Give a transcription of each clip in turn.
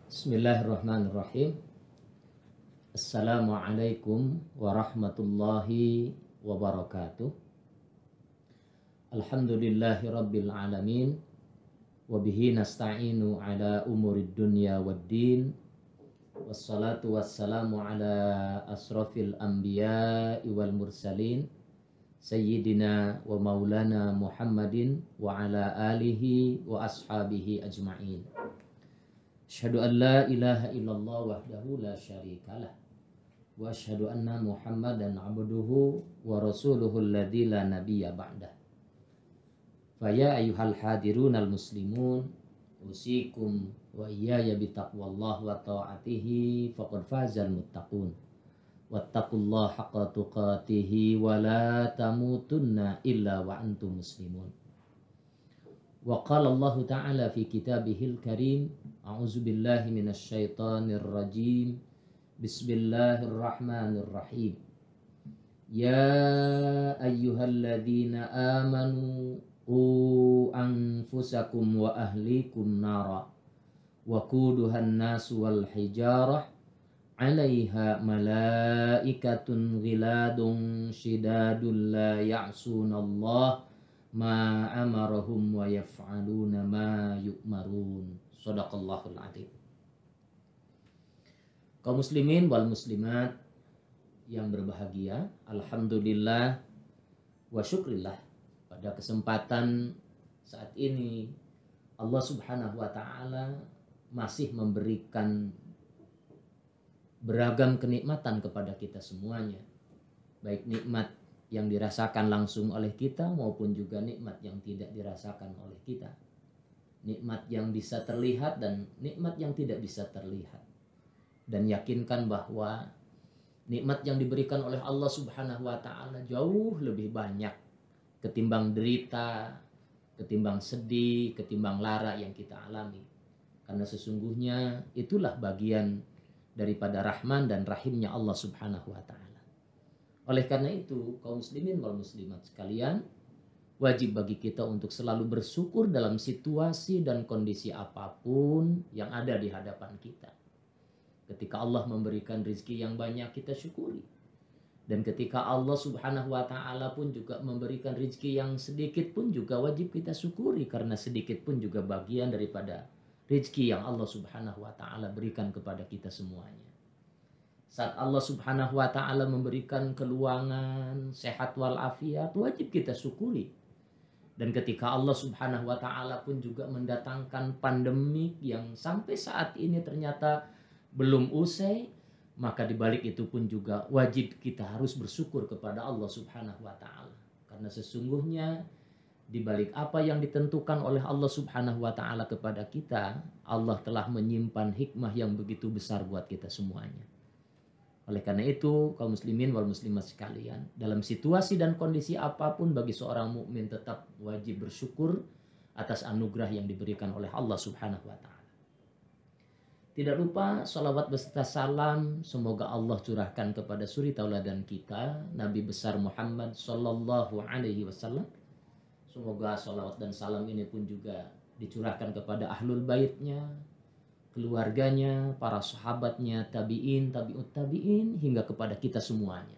Bismillahirrahmanirrahim. Assalamualaikum warahmatullahi wabarakatuh. Alhamdulillahi rabbil alamin. Wabihi nasta'inu ala umurid dunya waddin. Wassalatu wassalamu ala asrafil anbiya'i wal mursalin. Sayyidina wa maulana Muhammadin wa ala alihi wa ashabihi ajma'in. Asyhadu an la ilaha illallah wahdahu la syarikalah wa asyhadu anna Muhammadan abduhu wa rasuluhu alladzi la nabiyya ba'dah. Fa ya ayyuhal hadirun al muslimun usikum wa iyaya bi taqwallah wa ta'atihi faqad fazal muttaqun. Wattaqullaha haqqa tuqatih wa la tamutunna illa wa antum muslimun. Wa qala Allah Ta'ala fi kitabihil karim, a'udzu billahi minasy syaithanir rajim. Bismillahirrahmanirrahim. Ya ayyuhalladzina amanu qu anfusakum wa ahlikum nara wa quduhan nasu wal hijarah 'alaiha malaikatun ghiladun shidadun la ya'sunallaha ma amarahum wa yaf'aluna ma yu'marun. Shadaqallahul adzim. Kaum muslimin wal muslimat yang berbahagia, alhamdulillah wa syukrillah, pada kesempatan saat ini Allah Subhanahu wa taala masih memberikan beragam kenikmatan kepada kita semuanya, baik nikmat yang dirasakan langsung oleh kita maupun juga nikmat yang tidak dirasakan oleh kita. Nikmat yang bisa terlihat dan nikmat yang tidak bisa terlihat. Dan yakinkan bahwa nikmat yang diberikan oleh Allah Subhanahu wa taala jauh lebih banyak ketimbang derita, ketimbang sedih, ketimbang lara yang kita alami. Karena sesungguhnya itulah bagian daripada rahman dan rahimnya Allah Subhanahu wa taala. Oleh karena itu, kaum muslimin wal muslimat sekalian, wajib bagi kita untuk selalu bersyukur dalam situasi dan kondisi apapun yang ada di hadapan kita. Ketika Allah memberikan rezeki yang banyak, kita syukuri. Dan ketika Allah Subhanahu wa taala pun juga memberikan rezeki yang sedikit pun juga wajib kita syukuri, karena sedikit pun juga bagian daripada rezeki yang Allah Subhanahu wa taala berikan kepada kita semuanya. Saat Allah Subhanahu wa taala memberikan keluangan, sehat walafiat, wajib kita syukuri. Dan ketika Allah Subhanahu wa taala pun juga mendatangkan pandemik yang sampai saat ini ternyata belum usai, maka dibalik itu pun juga wajib kita harus bersyukur kepada Allah Subhanahu wa taala. Karena sesungguhnya dibalik apa yang ditentukan oleh Allah Subhanahu wa taala kepada kita, Allah telah menyimpan hikmah yang begitu besar buat kita semuanya. Oleh karena itu, kaum muslimin wal muslimat sekalian, dalam situasi dan kondisi apapun bagi seorang mukmin tetap wajib bersyukur atas anugerah yang diberikan oleh Allah Subhanahu wa taala. Tidak lupa salawat beserta salam semoga Allah curahkan kepada suri tauladan kita, Nabi besar Muhammad sallallahu alaihi wasallam. Semoga salawat dan salam ini pun juga dicurahkan kepada ahlul baitnya, keluarganya, para sahabatnya, tabi'in, tabi'ut tabi'in, hingga kepada kita semuanya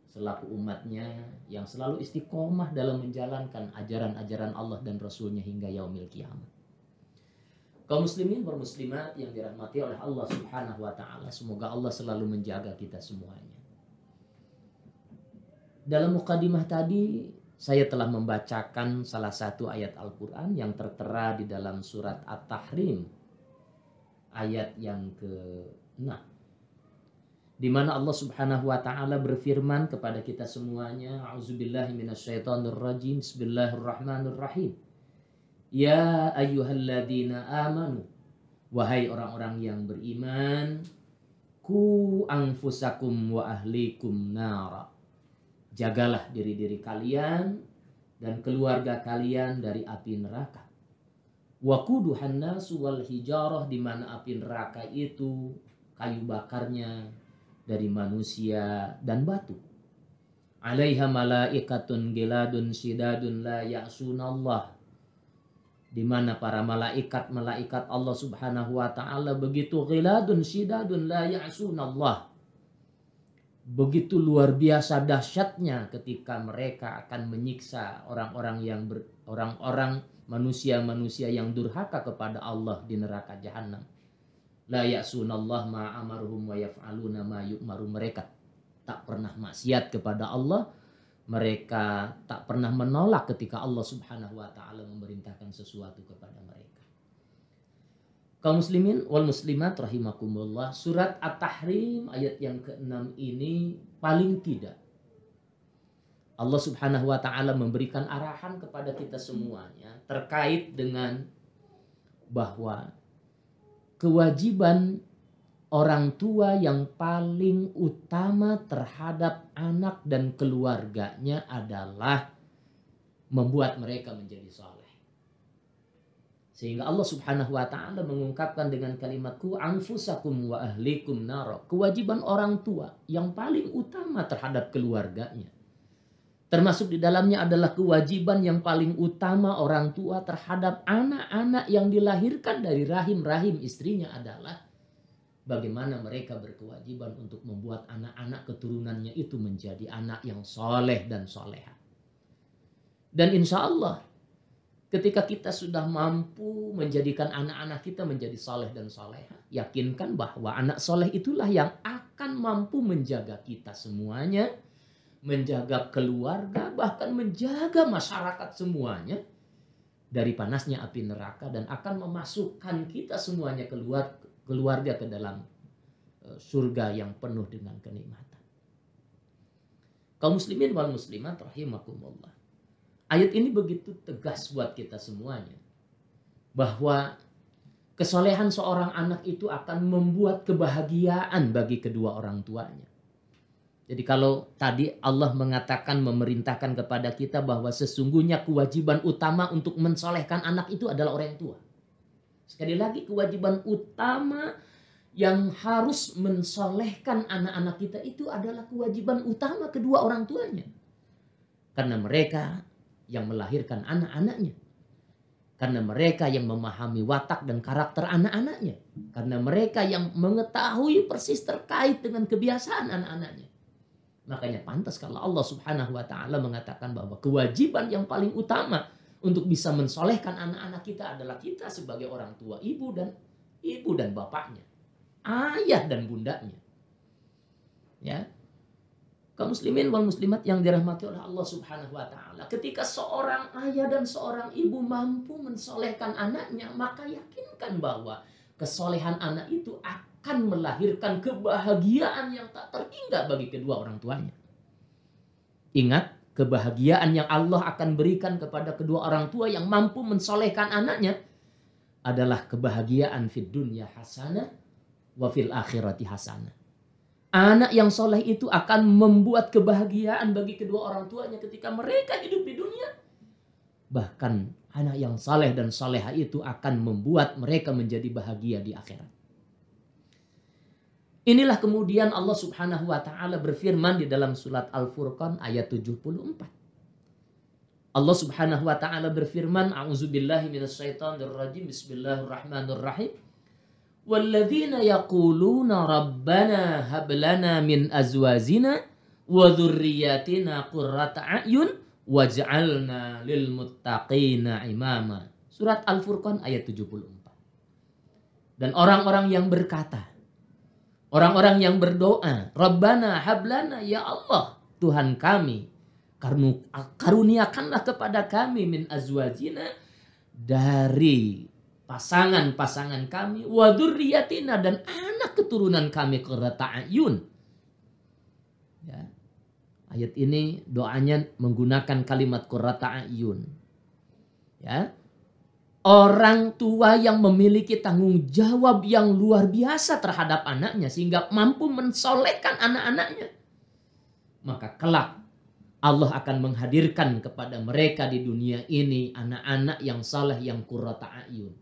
selaku umatnya yang selalu istiqomah dalam menjalankan ajaran-ajaran Allah dan Rasulnya hingga yaumil kiamat. Kaum muslimin wal muslimat yang dirahmati oleh Allah Subhanahu wa taala, semoga Allah selalu menjaga kita semuanya. Dalam mukadimah tadi saya telah membacakan salah satu ayat Al-Quran yang tertera di dalam surat At-Tahrim ayat yang ke-6, di mana Allah Subhanahu wa taala berfirman kepada kita semuanya, a'udzubillahi minasyaitonir rajim, bismillahirrahmanirrahim. Ya ayyuhalladzina amanu, wahai orang-orang yang beriman, ku anfusakum wa ahlikum nara, jagalah diri-diri kalian dan keluarga kalian dari api neraka. Waquduhan nasu wal hijarah, di mana api neraka itu kayu bakarnya dari manusia dan batu. 'Alaiha malaikatun giladun shidadun la ya'sunallah, di mana para malaikat Allah Subhanahu wa taala begitu ghiladun syidadun la ya'sunallah. Begitu luar biasa dahsyatnya ketika mereka akan menyiksa orang-orang manusia-manusia yang durhaka kepada Allah di neraka jahanam. La ya'sunallah ma amaruhum wa yaf'aluna ma yu'maru. Mereka tak pernah maksiat kepada Allah. Mereka tak pernah menolak ketika Allah Subhanahu wa taala memerintahkan sesuatu kepada mereka. Kaum muslimin wal muslimat rahimakumullah, surat At-Tahrim ayat yang ke-6 ini paling tidak Allah Subhanahu wa taala memberikan arahan kepada kita semuanya terkait dengan bahwa kewajiban orang tua yang paling utama terhadap anak dan keluarganya adalah membuat mereka menjadi saleh. Sehingga Allah Subhanahu wa taala mengungkapkan dengan kalimat ku anfusakum wa ahlikum nar. Kewajiban orang tua yang paling utama terhadap keluarganya. Termasuk di dalamnya adalah kewajiban yang paling utama orang tua terhadap anak-anak yang dilahirkan dari rahim-rahim istrinya adalah bagaimana mereka berkewajiban untuk membuat anak-anak keturunannya itu menjadi anak yang soleh dan soleha. Dan insya Allah ketika kita sudah mampu menjadikan anak-anak kita menjadi soleh dan soleha, yakinkan bahwa anak soleh itulah yang akan mampu menjaga kita semuanya, menjaga keluarga, bahkan menjaga masyarakat semuanya dari panasnya api neraka dan akan memasukkan kita semuanya keluarga ke dalam surga yang penuh dengan kenikmatan. Kaum muslimin wal muslimat rahimakumullah. Ayat ini begitu tegas buat kita semuanya bahwa kesolehan seorang anak itu akan membuat kebahagiaan bagi kedua orang tuanya. Jadi kalau tadi Allah mengatakan, memerintahkan kepada kita bahwa sesungguhnya kewajiban utama untuk mensolehkan anak itu adalah orang tua. Sekali lagi, kewajiban utama yang harus mensolehkan anak-anak kita itu adalah kewajiban utama kedua orang tuanya. Karena mereka yang melahirkan anak-anaknya. Karena mereka yang memahami watak dan karakter anak-anaknya. Karena mereka yang mengetahui persis terkait dengan kebiasaan anak-anaknya. Makanya pantas kalau Allah Subhanahu wa taala mengatakan bahwa kewajiban yang paling utama untuk bisa mensolehkan anak-anak kita adalah kita sebagai orang tua, ibu dan bapaknya, ayah dan bundanya. Ya. Kaum muslimin wal muslimat yang dirahmati oleh Allah Subhanahu wa taala, ketika seorang ayah dan seorang ibu mampu mensolehkan anaknya, maka yakinkan bahwa kesolehan anak itu akan melahirkan kebahagiaan yang tak terhingga bagi kedua orang tuanya. Ingat, kebahagiaan yang Allah akan berikan kepada kedua orang tua yang mampu mensolehkan anaknya adalah kebahagiaan fid dunya hasanah wa fil akhirati hasanah. Anak yang soleh itu akan membuat kebahagiaan bagi kedua orang tuanya ketika mereka hidup di dunia. Bahkan anak yang saleh dan soleha itu akan membuat mereka menjadi bahagia di akhirat. Inilah kemudian Allah Subhanahu wa taala berfirman di dalam surat Al-Furqan ayat 74. Allah Subhanahu wa taala berfirman, a'udzubillahi minasyaitonirrajim, bismillahirrahmanirrahim. Walladzina yaquluna rabbana hab lana min azwajina wa dzurriyyatina qurrata a'yun waj'alna lil muttaqina imama. Surat Al-Furqan ayat 74. Dan orang-orang yang berkata, orang-orang yang berdoa, Rabbana hablana, ya Allah, Tuhan kami, karuniakanlah kepada kami min azwajina, dari pasangan-pasangan kami, wa dzurriyyatina, dan anak keturunan kami, qurrata a'yun. Ya. Ayat ini doanya menggunakan kalimat qurrata a'yun. Ya. Orang tua yang memiliki tanggung jawab yang luar biasa terhadap anaknya sehingga mampu mensolehkan anak-anaknya. Maka kelak Allah akan menghadirkan kepada mereka di dunia ini anak-anak yang saleh, yang qurrata a'yun.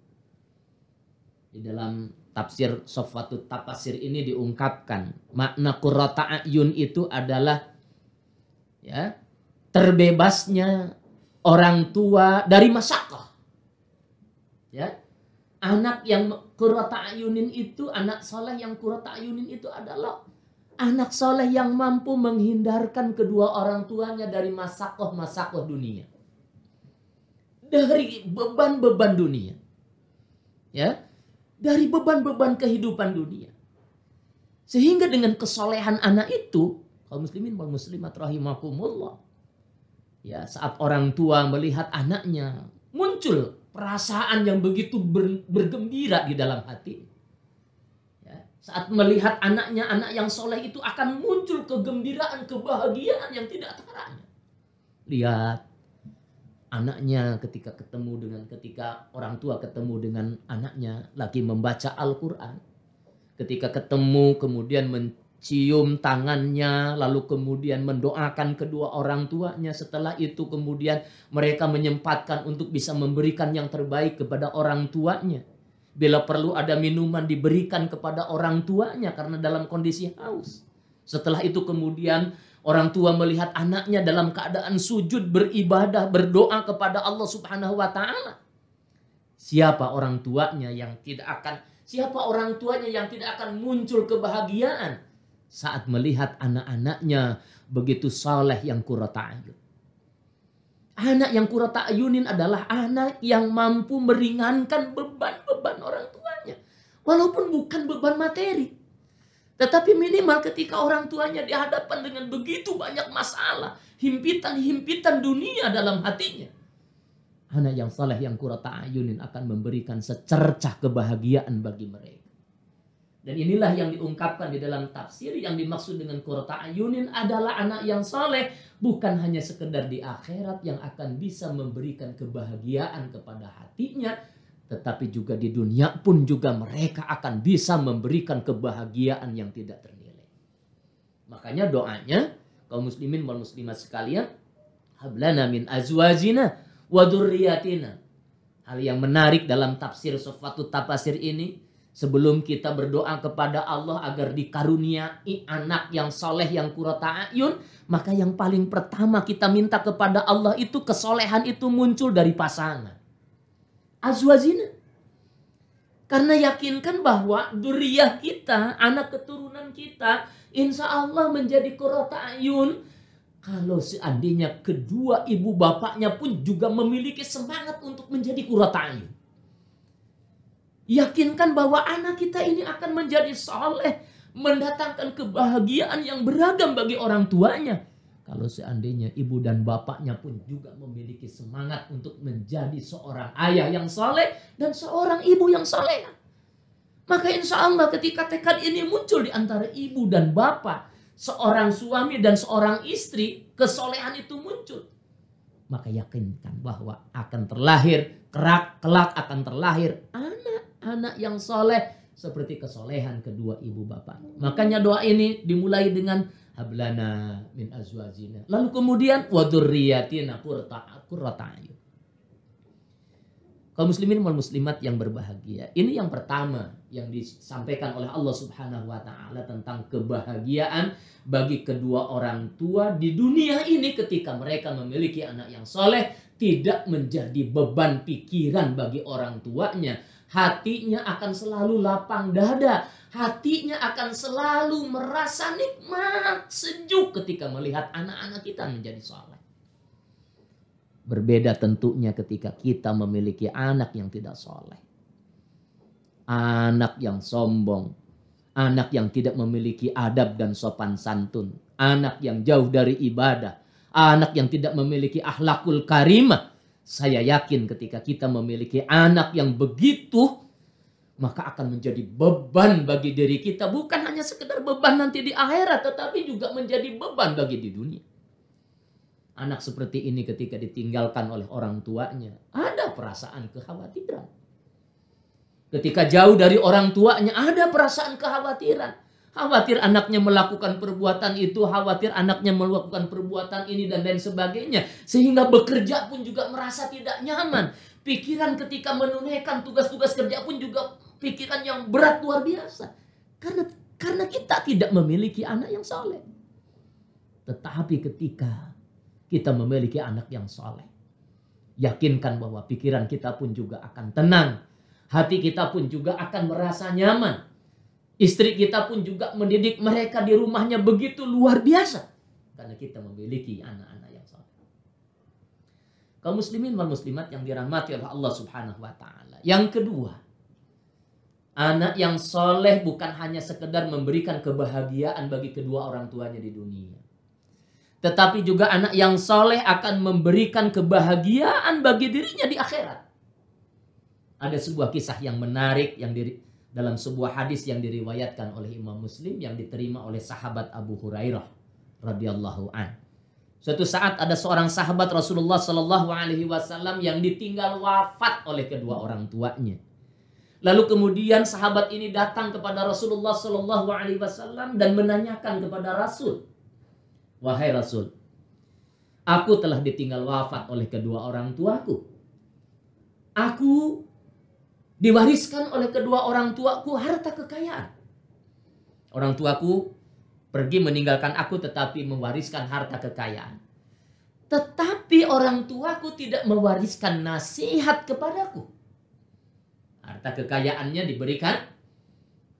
Di dalam tafsir Sofwatut Tafasir ini diungkapkan makna qurrata a'yun itu adalah ya, terbebasnya orang tua dari masalah. Ya, anak yang qurrata ayunin itu, anak soleh yang qurrata ayunin itu adalah anak soleh yang mampu menghindarkan kedua orang tuanya dari masakoh dunia, dari beban-beban dunia, ya, dari beban-beban kehidupan dunia. Sehingga dengan kesolehan anak itu, kaum muslimin wal muslimat rahimakumullah, ya, saat orang tua melihat anaknya, muncul perasaan yang begitu bergembira di dalam hati. Ya, saat melihat anaknya, anak yang soleh itu akan muncul kegembiraan, kebahagiaan yang tidak teranya. Lihat anaknya ketika orang tua ketemu dengan anaknya lagi membaca Al-Quran. Ketika ketemu kemudian mencium tangannya, lalu kemudian mendoakan kedua orang tuanya. Setelah itu kemudian mereka menyempatkan untuk bisa memberikan yang terbaik kepada orang tuanya. Bila perlu ada minuman diberikan kepada orang tuanya karena dalam kondisi haus. Setelah itu kemudian orang tua melihat anaknya dalam keadaan sujud, beribadah, berdoa kepada Allah Subhanahu wa Ta'ala. Siapa orang tuanya yang tidak akan muncul kebahagiaan saat melihat anak-anaknya begitu saleh yang qurrata ayun. Anak yang qurrata ayunin adalah anak yang mampu meringankan beban-beban orang tuanya. Walaupun bukan beban materi. Tetapi minimal ketika orang tuanya dihadapkan dengan begitu banyak masalah, himpitan-himpitan dunia dalam hatinya, anak yang saleh yang qurrata ayunin akan memberikan secercah kebahagiaan bagi mereka. Dan inilah yang diungkapkan di dalam tafsir, yang dimaksud dengan qurrata ayunin adalah anak yang saleh bukan hanya sekedar di akhirat yang akan bisa memberikan kebahagiaan kepada hatinya, tetapi juga di dunia pun juga mereka akan bisa memberikan kebahagiaan yang tidak ternilai. Makanya doanya kaum muslimin wal muslimat sekalian, hablana min azwajina wa dzurriyyatina. Hal yang menarik dalam tafsir Sofwatut Tafasir ini, sebelum kita berdoa kepada Allah agar dikaruniai anak yang soleh yang qurrata ayun, maka yang paling pertama kita minta kepada Allah itu kesolehan itu muncul dari pasangan. Azwajina. Karena yakinkan bahwa dzurriyyah kita, anak keturunan kita, insya Allah menjadi qurrata ayun kalau seandainya kedua ibu bapaknya pun juga memiliki semangat untuk menjadi qurrata ayun. Yakinkan bahwa anak kita ini akan menjadi soleh, mendatangkan kebahagiaan yang beragam bagi orang tuanya. Kalau seandainya ibu dan bapaknya pun juga memiliki semangat untuk menjadi seorang ayah yang soleh dan seorang ibu yang soleh. Maka insya Allah ketika tekad ini muncul di antara ibu dan bapak, seorang suami dan seorang istri, kesolehan itu muncul. Maka yakinkan bahwa akan terlahir, kelak akan terlahir anak-anak yang soleh seperti kesolehan kedua ibu bapak. Makanya doa ini dimulai dengan hablana min azwajina. Lalu kemudian wa dzurriyyatina qurrata ayun. Kaum muslimin wal muslimat yang berbahagia. Ini yang pertama yang disampaikan oleh Allah Subhanahu wa Ta'ala tentang kebahagiaan bagi kedua orang tua di dunia ini ketika mereka memiliki anak yang soleh, tidak menjadi beban pikiran bagi orang tuanya. Hatinya akan selalu lapang dada. Hatinya akan selalu merasa nikmat, sejuk ketika melihat anak-anak kita menjadi soleh. Berbeda tentunya ketika kita memiliki anak yang tidak soleh. Anak yang sombong. Anak yang tidak memiliki adab dan sopan santun. Anak yang jauh dari ibadah. Anak yang tidak memiliki akhlakul karimah. Saya yakin ketika kita memiliki anak yang begitu, maka akan menjadi beban bagi diri kita. Bukan hanya sekedar beban nanti di akhirat, tetapi juga menjadi beban bagi di dunia. Anak seperti ini ketika ditinggalkan oleh orang tuanya, ada perasaan kekhawatiran. Ketika jauh dari orang tuanya, ada perasaan kekhawatiran. Khawatir anaknya melakukan perbuatan itu, khawatir anaknya melakukan perbuatan ini dan lain sebagainya. Sehingga bekerja pun juga merasa tidak nyaman. Pikiran ketika menunaikan tugas-tugas kerja pun juga pikiran yang berat luar biasa. Karena kita tidak memiliki anak yang soleh. Tetapi ketika kita memiliki anak yang soleh, Yakinkan bahwa pikiran kita pun juga akan tenang. Hati kita pun juga akan merasa nyaman. Istri kita pun juga mendidik mereka di rumahnya begitu luar biasa. Karena kita memiliki anak-anak yang saleh. Kaum muslimin wal muslimat yang dirahmati oleh Allah Subhanahu wa taala. Yang kedua, anak yang soleh bukan hanya sekedar memberikan kebahagiaan bagi kedua orang tuanya di dunia. Tetapi juga anak yang soleh akan memberikan kebahagiaan bagi dirinya di akhirat. Ada sebuah kisah yang menarik yang dalam sebuah hadis yang diriwayatkan oleh Imam Muslim yang diterima oleh sahabat Abu Hurairah radhiyallahu an. Suatu saat ada seorang sahabat Rasulullah sallallahu alaihi wasallam yang ditinggal wafat oleh kedua orang tuanya. Lalu kemudian sahabat ini datang kepada Rasulullah sallallahu alaihi wasallam dan menanyakan kepada Rasul, "Wahai Rasul, aku telah ditinggal wafat oleh kedua orang tuaku. Aku diwariskan oleh kedua orang tuaku harta kekayaan. Orang tuaku pergi meninggalkan aku tetapi mewariskan harta kekayaan. Tetapi orang tuaku tidak mewariskan nasihat kepadaku. Harta kekayaannya diberikan,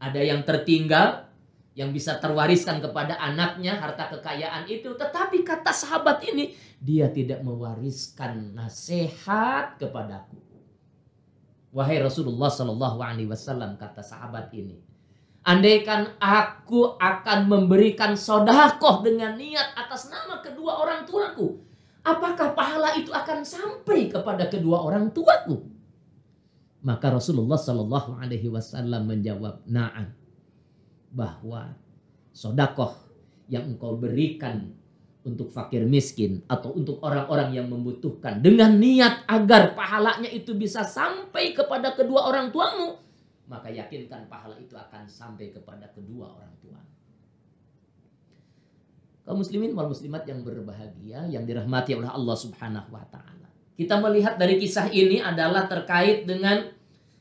ada yang tertinggal, yang bisa terwariskan kepada anaknya harta kekayaan itu. Tetapi kata sahabat ini, dia tidak mewariskan nasihat kepadaku. Wahai Rasulullah sallallahu alaihi wasallam, kata sahabat ini, andaikan aku akan memberikan sedekah dengan niat atas nama kedua orang tuaku, apakah pahala itu akan sampai kepada kedua orang tuaku? Maka Rasulullah sallallahu alaihi wasallam menjawab, na'am. Bahwa sedekah yang engkau berikan untuk fakir miskin atau untuk orang-orang yang membutuhkan dengan niat agar pahalanya itu bisa sampai kepada kedua orang tuamu, maka yakinkan pahala itu akan sampai kepada kedua orang tua. Kaum muslimin wal muslimat yang berbahagia yang dirahmati oleh Allah Subhanahu wa taala. Kita melihat dari kisah ini adalah terkait dengan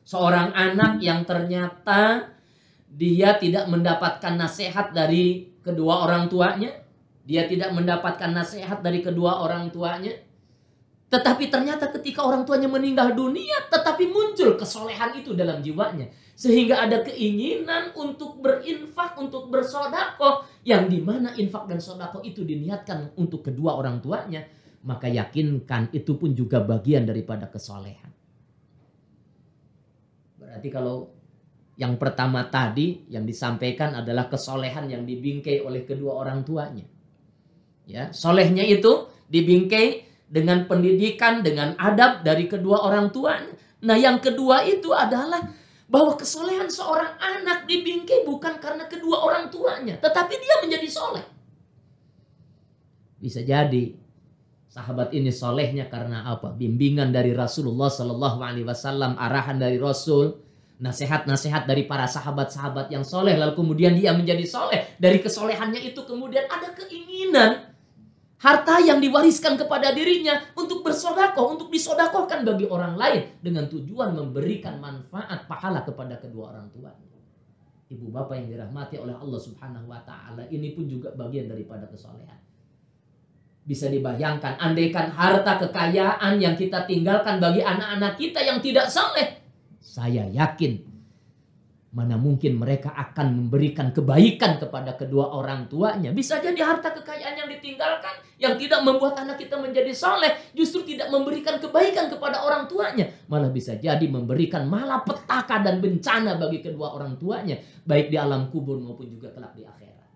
seorang anak yang ternyata dia tidak mendapatkan nasihat dari kedua orang tuanya. Dia tidak mendapatkan nasihat dari kedua orang tuanya. Tetapi ternyata ketika orang tuanya meninggal dunia, tetapi muncul kesolehan itu dalam jiwanya. Sehingga ada keinginan untuk berinfak, untuk bersedekah. Yang dimana infak dan sedekah itu diniatkan untuk kedua orang tuanya. Maka yakinkan itu pun juga bagian daripada kesolehan. Berarti kalau yang pertama tadi yang disampaikan adalah kesolehan yang dibingkai oleh kedua orang tuanya. Ya, solehnya itu dibingkai dengan pendidikan, dengan adab dari kedua orang tuanya. Nah, yang kedua itu adalah bahwa kesolehan seorang anak dibingkai bukan karena kedua orang tuanya, tetapi dia menjadi soleh. Bisa jadi sahabat ini solehnya karena apa? Bimbingan dari Rasulullah Sallallahu Alaihi Wasallam, arahan dari Rasul, nasihat-nasihat dari para sahabat-sahabat yang soleh, lalu kemudian dia menjadi soleh. Dari kesolehannya itu kemudian ada keinginan harta yang diwariskan kepada dirinya untuk bersedekah, untuk disedekahkan bagi orang lain dengan tujuan memberikan manfaat pahala kepada kedua orang tuanya. Ibu bapak yang dirahmati oleh Allah Subhanahu wa taala, ini pun juga bagian daripada kesolehan. Bisa dibayangkan andaikan harta kekayaan yang kita tinggalkan bagi anak-anak kita yang tidak soleh, saya yakin mana mungkin mereka akan memberikan kebaikan kepada kedua orang tuanya. Bisa jadi harta kekayaan yang ditinggalkan yang tidak membuat anak kita menjadi soleh, justru tidak memberikan kebaikan kepada orang tuanya. Malah bisa jadi memberikan malapetaka dan bencana bagi kedua orang tuanya, baik di alam kubur maupun juga kelak di akhirat.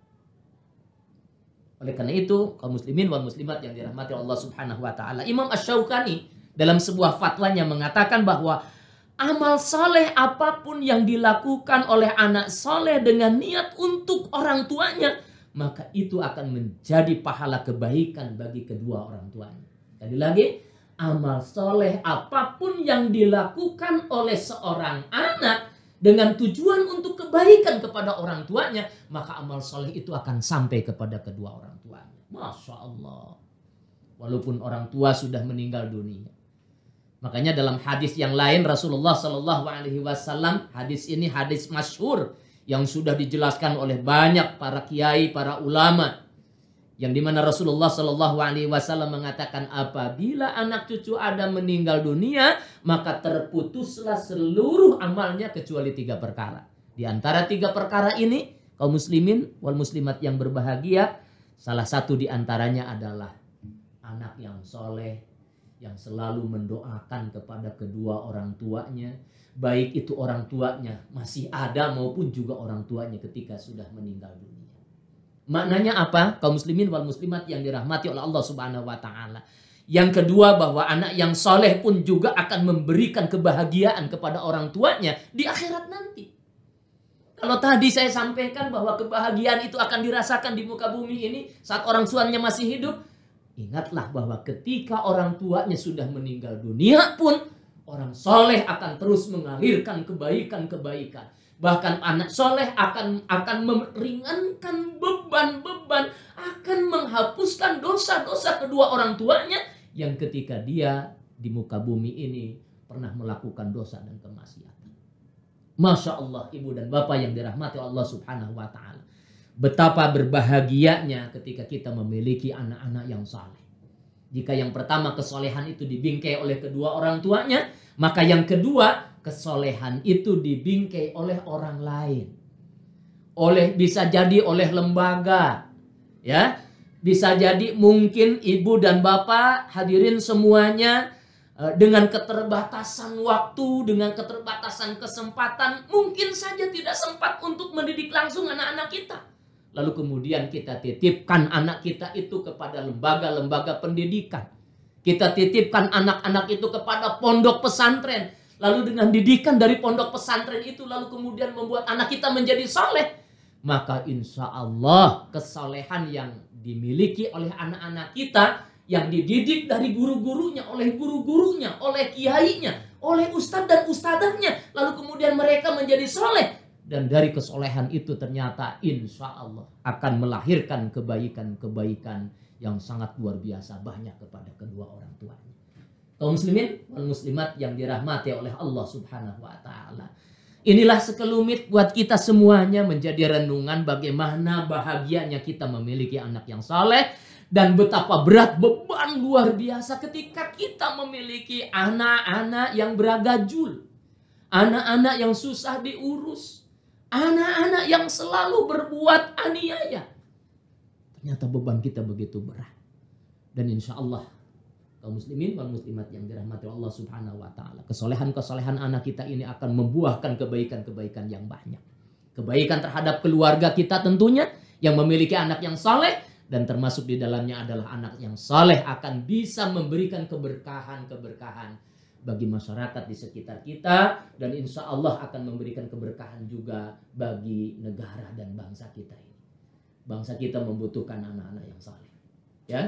Oleh karena itu, kaum muslimin wal muslimat yang dirahmati Allah Subhanahu wa taala, Imam Asy-Syaukani dalam sebuah fatwanya mengatakan bahwa amal soleh apapun yang dilakukan oleh anak soleh dengan niat untuk orang tuanya, maka itu akan menjadi pahala kebaikan bagi kedua orang tuanya. Sekali lagi, amal soleh apapun yang dilakukan oleh seorang anak dengan tujuan untuk kebaikan kepada orang tuanya, maka amal soleh itu akan sampai kepada kedua orang tuanya. Masya Allah. Walaupun orang tua sudah meninggal dunia. Makanya dalam hadis yang lain Rasulullah Shallallahu Alaihi Wasallam, hadis ini hadis masyhur yang sudah dijelaskan oleh banyak para kiai, para ulama. yang dimana Rasulullah Shallallahu Alaihi Wasallam mengatakan apabila anak cucu Adam meninggal dunia maka terputuslah seluruh amalnya kecuali 3 perkara. Di antara 3 perkara ini kaum muslimin wal muslimat yang berbahagia, salah satu di antaranya adalah anak yang soleh yang selalu mendoakan kepada kedua orang tuanya, baik itu orang tuanya masih ada maupun juga orang tuanya ketika sudah meninggal dunia. Maknanya apa? Kaum muslimin wal muslimat yang dirahmati oleh Allah Subhanahu wa taala. Yang kedua, bahwa anak yang soleh pun juga akan memberikan kebahagiaan kepada orang tuanya di akhirat nanti. Kalau tadi saya sampaikan bahwa kebahagiaan itu akan dirasakan di muka bumi ini saat orang tuanya masih hidup, ingatlah bahwa ketika orang tuanya sudah meninggal dunia pun orang soleh akan terus mengalirkan kebaikan-kebaikan. Bahkan anak soleh akan meringankan beban-beban, akan menghapuskan dosa-dosa kedua orang tuanya yang ketika dia di muka bumi ini pernah melakukan dosa dan kemaksiatan. Masya Allah, ibu dan bapak yang dirahmati Allah Subhanahu wa taala. Betapa berbahagianya ketika kita memiliki anak-anak yang saleh. Jika yang pertama kesolehan itu dibingkai oleh kedua orang tuanya, maka yang kedua kesolehan itu dibingkai oleh orang lain. Bisa jadi oleh lembaga, ya. Bisa jadi mungkin ibu dan bapak hadirin semuanya dengan keterbatasan waktu, dengan keterbatasan kesempatan, mungkin saja tidak sempat untuk mendidik langsung anak-anak kita. Lalu kemudian kita titipkan anak kita itu kepada lembaga-lembaga pendidikan. Kita titipkan anak-anak itu kepada pondok pesantren. Lalu dengan didikan dari pondok pesantren itu lalu kemudian membuat anak kita menjadi saleh. Maka insya Allah kesalehan yang dimiliki oleh anak-anak kita, yang dididik dari guru-gurunya, oleh guru-gurunya, oleh kiainya, oleh ustadz dan ustadzahnya, lalu kemudian mereka menjadi saleh. Dan dari kesolehan itu ternyata insya Allah akan melahirkan kebaikan-kebaikan yang sangat luar biasa banyak kepada kedua orang tuanya. Kaum muslimin wal muslimat yang dirahmati oleh Allah Subhanahu wa taala. Inilah sekelumit buat kita semuanya menjadi renungan bagaimana bahagianya kita memiliki anak yang saleh dan betapa berat beban luar biasa ketika kita memiliki anak-anak yang beragajul, anak-anak yang susah diurus, anak-anak yang selalu berbuat aniaya. Ternyata beban kita begitu berat. Dan insya Allah kaum muslimin wal muslimat yang dirahmati Allah Subhanahu wa taala, kesolehan-kesolehan anak kita ini akan membuahkan kebaikan-kebaikan yang banyak. Kebaikan terhadap keluarga kita tentunya yang memiliki anak yang saleh, dan termasuk di dalamnya adalah anak yang saleh akan bisa memberikan keberkahan-keberkahan bagi masyarakat di sekitar kita, dan insya Allah akan memberikan keberkahan juga bagi negara dan bangsa kita ini. Bangsa kita membutuhkan anak-anak yang saleh, ya.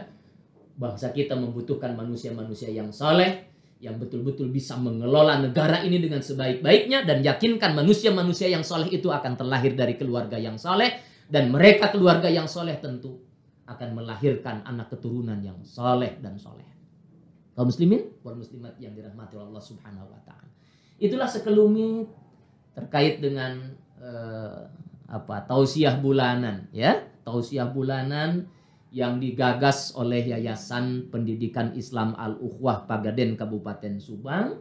Bangsa kita membutuhkan manusia-manusia yang saleh, yang betul-betul bisa mengelola negara ini dengan sebaik-baiknya, dan yakinkan manusia-manusia yang saleh itu akan terlahir dari keluarga yang saleh, dan mereka keluarga yang saleh tentu akan melahirkan anak keturunan yang saleh dan saleh. Kaum muslimin wal muslimat yang dirahmati Allah Subhanahu wa taala. Itulah sekelumit terkait dengan tausiah bulanan, ya. Tausiah bulanan yang digagas oleh Yayasan Pendidikan Islam Al-Ukhwah Pagaden Kabupaten Subang.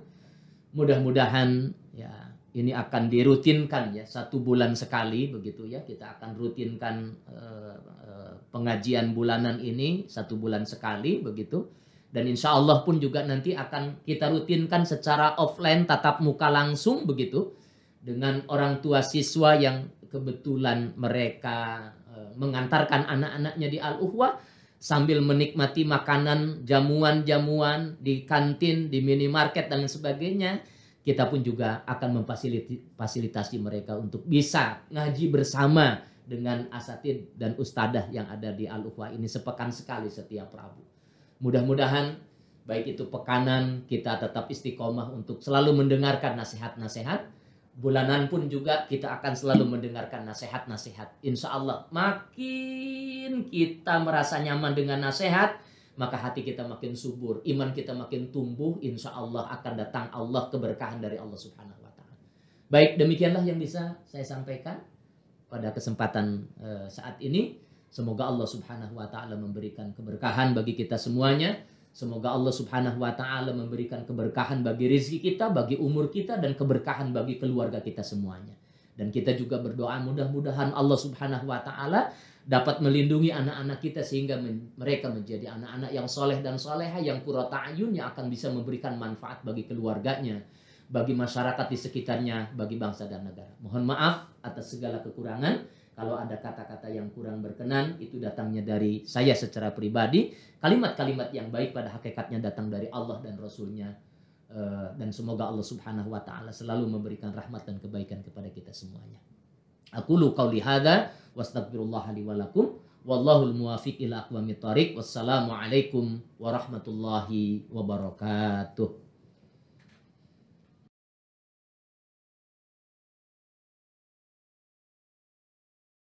Mudah-mudahan ya ini akan dirutinkan ya 1 bulan sekali begitu ya. Kita akan rutinkan pengajian bulanan ini 1 bulan sekali begitu. Dan insya Allah pun juga nanti akan kita rutinkan secara offline, tatap muka langsung begitu, dengan orang tua siswa yang kebetulan mereka mengantarkan anak-anaknya di Al-Ukhwah sambil menikmati makanan, jamuan-jamuan di kantin, di minimarket dan sebagainya. Kita pun juga akan memfasilitasi mereka untuk bisa ngaji bersama dengan asatid dan ustadzah yang ada di Al-Ukhwah ini sepekan sekali setiap Rabu. Mudah-mudahan baik itu pekanan kita tetap istiqomah untuk selalu mendengarkan nasihat-nasihat. Bulanan pun juga kita akan selalu mendengarkan nasihat-nasihat. Insya Allah makin kita merasa nyaman dengan nasihat, maka hati kita makin subur, iman kita makin tumbuh. Insya Allah akan datang Allah, keberkahan dari Allah Subhanahu wa taala. Baik, demikianlah yang bisa saya sampaikan pada kesempatan saat ini. Semoga Allah Subhanahu wa taala memberikan keberkahan bagi kita semuanya. Semoga Allah Subhanahu wa taala memberikan keberkahan bagi rezeki kita, bagi umur kita, dan keberkahan bagi keluarga kita semuanya. Dan kita juga berdoa mudah-mudahan Allah Subhanahu wa taala dapat melindungi anak-anak kita sehingga mereka menjadi anak-anak yang soleh dan soleha, yang qurrata ayun, yang akan bisa memberikan manfaat bagi keluarganya, bagi masyarakat di sekitarnya, bagi bangsa dan negara. Mohon maaf atas segala kekurangan. Kalau ada kata-kata yang kurang berkenan, itu datangnya dari saya secara pribadi. Kalimat-kalimat yang baik pada hakikatnya datang dari Allah dan Rasul-Nya. Dan semoga Allah Subhanahu wa taala selalu memberikan rahmat dan kebaikan kepada kita semuanya. Aqulu qauli hadza wastaghfirullah li wa lakum wallahul muwaffiq ila aqwamit thoriq. Wassalamu alaikum warahmatullahi wabarakatuh.